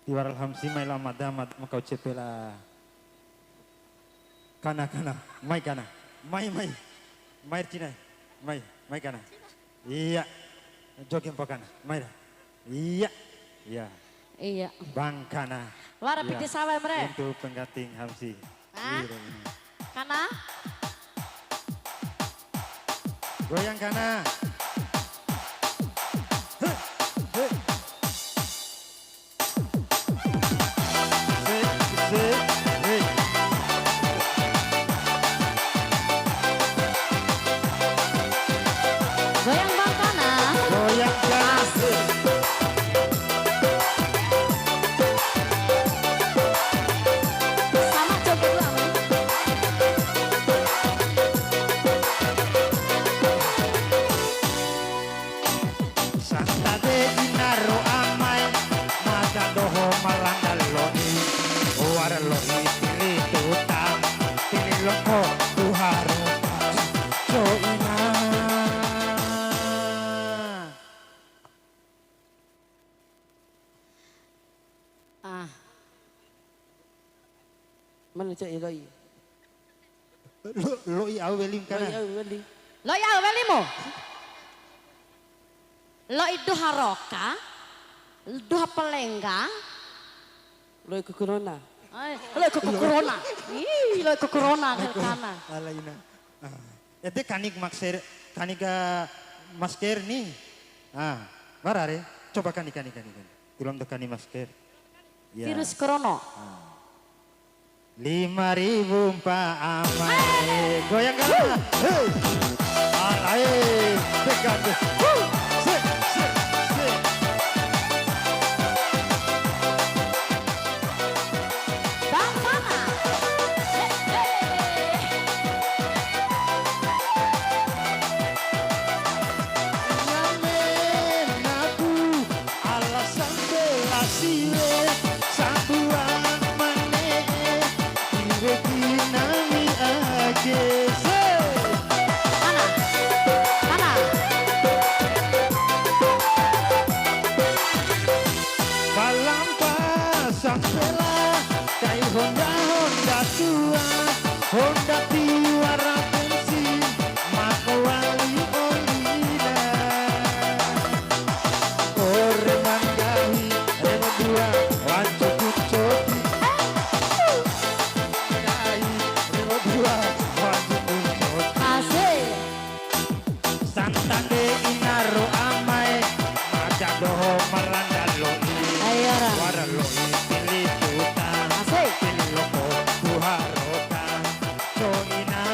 Tiwaral hamsi may lamadamat makau cepela. Kana mai kana. Mai. Mai Cina. Mai kana. Iya. Jokin pakana. Mai dah. Iya. Iya. Iya. Bang kana. Lara Iya. piti sawe mere. Untuk pengganting hamsi. Hah? Iya. Kana? Goyang kana. Goyang bang kana. Goyang kana. Sama coba dulu. Santa de inaro amai maka doho malanda loni wara loni tili tutam tili loko tuharo so ina Ah, Mana cak ya loi? lo i awelim Loi kana wali. lo ya welimo. Lo itu haroka, duha pelenggang, Loi ke corona. lo ikut ke corona. Ih, lo ikut corona kana. alaina ete kanik makser kanika masker nih barare coba kanik tulong dekani masker ya. Virus corona. 5.000 Pak Amai goyang kan alai pegang sik Bang mana? nyamen aku alasan belasile sambuan maneh iwe kinami ake Mana? Mana? Balampa sampela kai Honda tua Honda tiwara bensin maka wali olina ore manggahi remo dua wancu kucoki gahi remo dua wancu kucoki Asik. santande inaro amai maja doho maranda loi Ayo ra. wara loi pilih tuta Asik. pilih loko tuharoka coina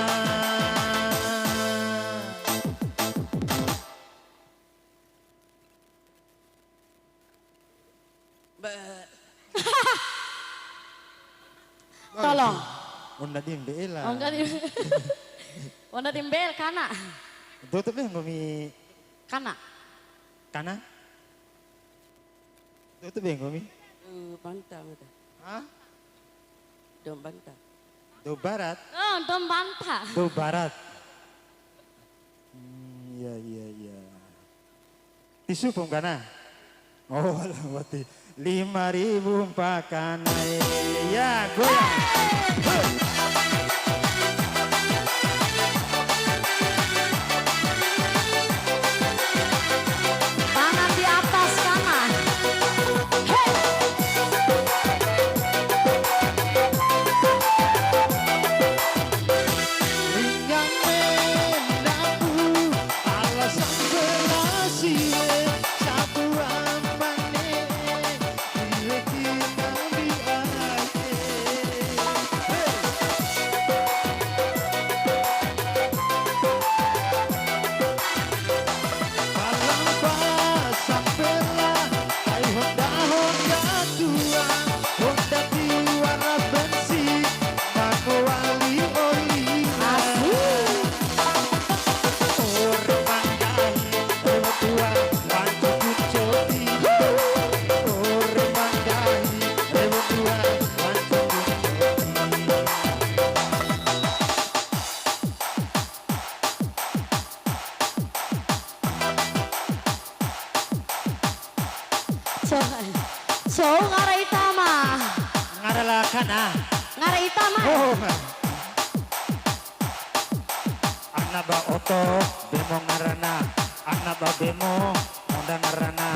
Tolong. Onda dimbela Enggak di. Warna timbel kana. tutup ya ngomi Kana. kana tutup ya ngomi Bantah mata. ah Dom bantah. do barat Oh, dom bantah. do barat iya tisu pun kana oh alah wati 5.000 pakanai ya goyang Tangan di atas kana. Hey. Ringan aku alasan belasile sabuan maneh iwe kinami ake Balampa sampela ai Honda tua Honda tiwara bensin mako wali olina ore manggahi remo dua wancu kucoki ore manggahi remo dua wancu So, ngarai kana. Ngare ita mah. Oh. Anak ba oto bemo ngarana. Anak ba bemo Honda ngarana.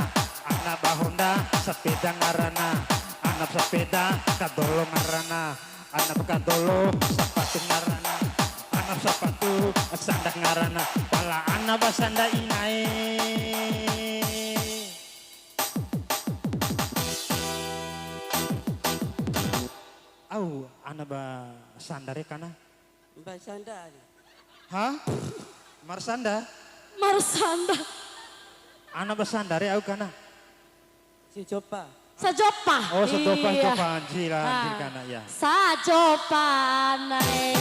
Anak ba Honda sepeda ngarana. Anak sepeda kadolo ngarana. Anak kadolo sepatu ngarana. Anak sepatu sandak ngarana. Pala anak ba sanda inae. Au, anak ba sandare kana? Mbak Sanda ni. Hah? Marsanda? Marsanda. Anak ba sandare au kana? Si Copa. Sajopa. Oh, sedopa Iya. anjir Ah. kana ya. Sajopa nae.